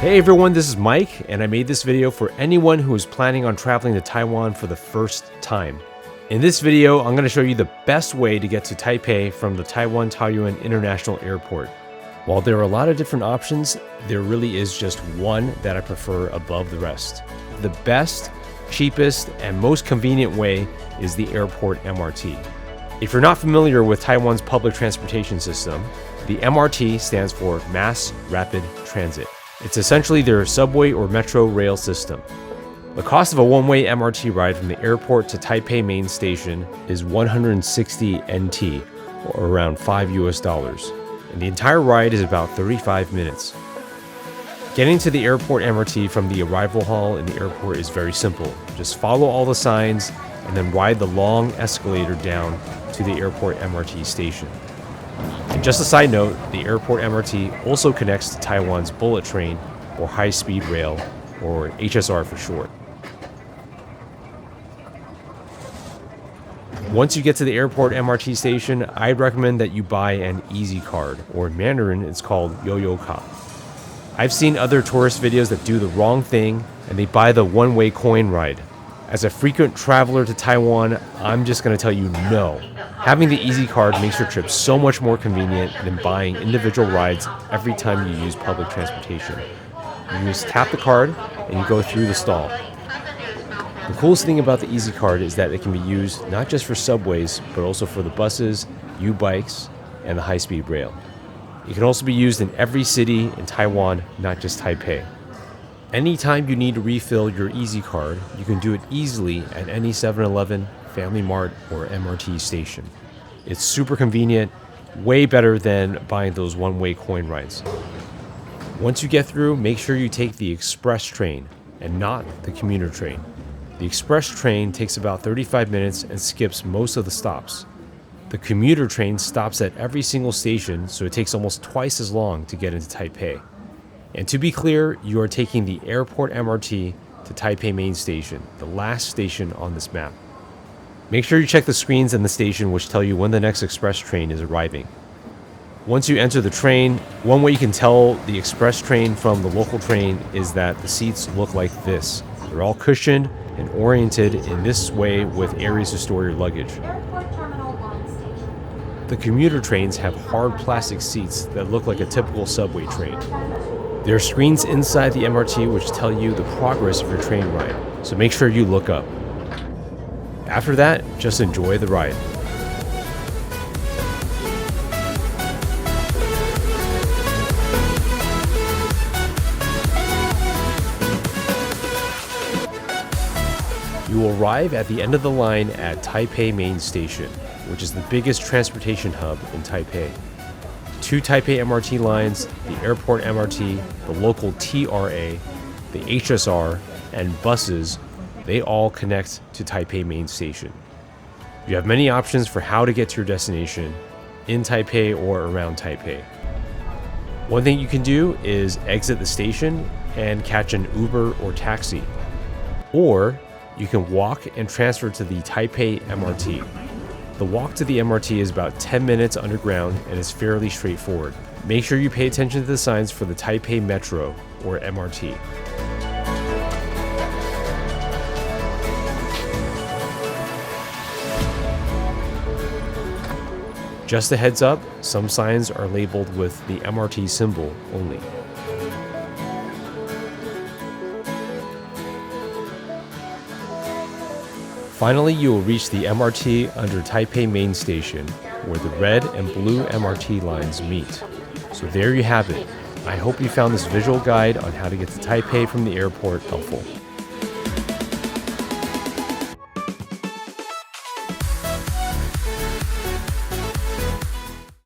Hey everyone, this is Mike, and I made this video for anyone who is planning on traveling to Taiwan for the first time. In this video, I'm going to show you the best way to get to Taipei from the Taiwan Taoyuan International Airport. While there are a lot of different options, there really is just one that I prefer above the rest. The best, cheapest, and most convenient way is the Airport MRT. If you're not familiar with Taiwan's public transportation system, the MRT stands for Mass Rapid Transit. It's essentially their subway or metro rail system. The cost of a one-way MRT ride from the airport to Taipei main station is 160 NT, or around $5 US, and the entire ride is about 35 minutes. Getting to the Airport MRT from the arrival hall in the airport is very simple. Just follow all the signs and then ride the long escalator down to the Airport MRT station. And just a side note, the Airport MRT also connects to Taiwan's bullet train, or high-speed rail, or HSR for short. Once you get to the Airport MRT station, I'd recommend that you buy an Easy Card, or in Mandarin it's called Yo-Yo Ka. I've seen other tourist videos that do the wrong thing and they buy the one-way coin ride. As a frequent traveler to Taiwan, I'm just going to tell you no. Having the Easy Card makes your trip so much more convenient than buying individual rides every time you use public transportation. You just tap the card and you go through the stall. The coolest thing about the Easy Card is that it can be used not just for subways, but also for the buses, U-bikes, and the high-speed rail. It can also be used in every city in Taiwan, not just Taipei. Anytime you need to refill your Easy Card, you can do it easily at any 7-Eleven, Family Mart, or MRT station. It's super convenient, way better than buying those one-way coin rides. Once you get through, make sure you take the express train and not the commuter train. The express train takes about 35 minutes and skips most of the stops. The commuter train stops at every single station, so it takes almost twice as long to get into Taipei. And to be clear, you are taking the Airport MRT to Taipei main station, the last station on this map. Make sure you check the screens in the station which tell you when the next express train is arriving. Once you enter the train, one way you can tell the express train from the local train is that the seats look like this. They're all cushioned and oriented in this way with areas to store your luggage. The commuter trains have hard plastic seats that look like a typical subway train. There are screens inside the MRT which tell you the progress of your train ride, so make sure you look up. After that, just enjoy the ride. You will arrive at the end of the line at Taipei main station, which is the biggest transportation hub in Taipei. 2 Taipei MRT lines, the Airport MRT, the local TRA, the HSR, and buses, they all connect to Taipei main station. You have many options for how to get to your destination in Taipei or around Taipei. One thing you can do is exit the station and catch an Uber or taxi. Or you can walk and transfer to the Taipei MRT. The walk to the MRT is about 10 minutes underground and is fairly straightforward. Make sure you pay attention to the signs for the Taipei Metro, or MRT. Just a heads up, some signs are labeled with the MRT symbol only. Finally, you will reach the MRT under Taipei main station, where the red and blue MRT lines meet. So there you have it. I hope you found this visual guide on how to get to Taipei from the airport helpful.